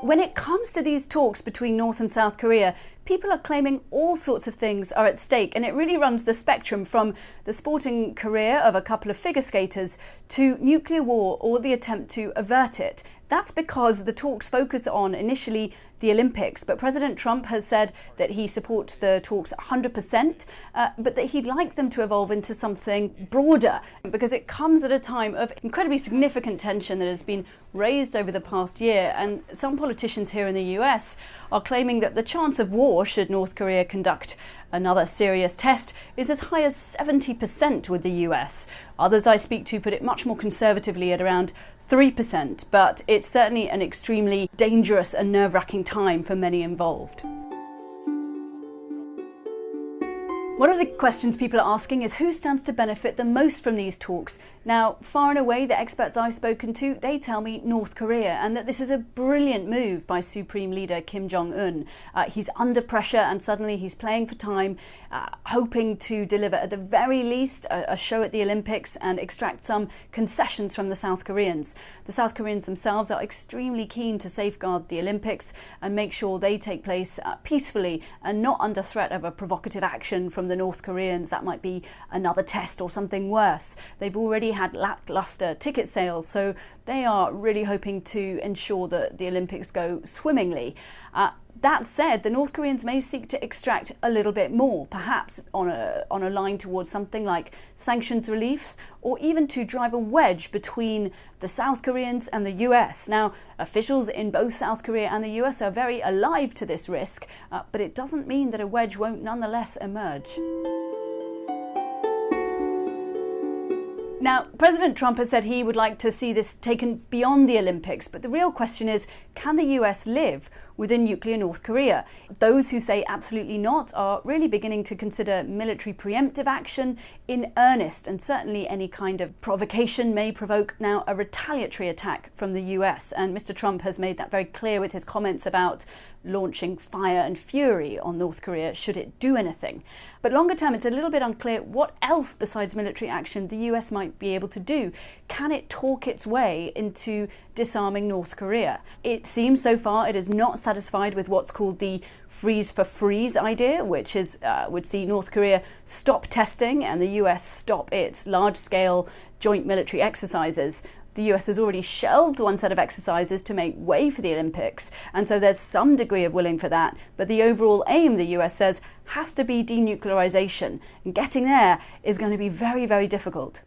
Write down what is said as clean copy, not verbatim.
When it comes to these talks between North and South Korea, people are claiming all sorts of things are at stake, and it really runs the spectrum from the sporting career of a couple of figure skaters to nuclear war or the attempt to avert it. That's because the talks focus on initially the Olympics, but President Trump has said that he supports the talks 100%, but that he'd like them to evolve into something broader, because it comes at a time of incredibly significant tension that has been raised over the past year, and some politicians here in the US are claiming that the chance of war, should North Korea conduct another serious test, is as high as 70% with the US. Others I speak to put it much more conservatively at around 3%, but it's certainly an extremely dangerous and nerve-wracking time for many involved. One of the questions people are asking is who stands to benefit the most from these talks? Now, far and away, the experts I've spoken to, they tell me North Korea, and that this is a brilliant move by Supreme Leader Kim Jong-un. He's under pressure and suddenly he's playing for time, hoping to deliver at the very least a show at the Olympics and extract some concessions from the South Koreans. The South Koreans themselves are extremely keen to safeguard the Olympics and make sure they take place peacefully and not under threat of a provocative action from the North Koreans. That might be another test or something worse. They've already had lackluster ticket sales, so they are really hoping to ensure that the Olympics go swimmingly. That said, the North Koreans may seek to extract a little bit more, perhaps on a line towards something like sanctions relief, or even to drive a wedge between the South Koreans and the US. Now, officials in both South Korea and the US are very alive to this risk, but it doesn't mean that a wedge won't nonetheless emerge. Now, President Trump has said he would like to see this taken beyond the Olympics, but the real question is, can the US live within nuclear North Korea? Those who say absolutely not are really beginning to consider military preemptive action in earnest, and certainly any kind of provocation may provoke now a retaliatory attack from the US. And Mr. Trump has made that very clear with his comments about launching fire and fury on North Korea should it do anything. But longer term, it's a little bit unclear what else besides military action the US might be able to do. Can it talk its way into disarming North Korea? It seems so far it is not satisfied with what's called the freeze for freeze idea, which is would see North Korea stop testing and the US stop its large-scale joint military exercises. The US has already shelved one set of exercises to make way for the Olympics, and so there's some degree of willing for that, but the overall aim, the US says, has to be denuclearization, and getting there is going to be very, very difficult.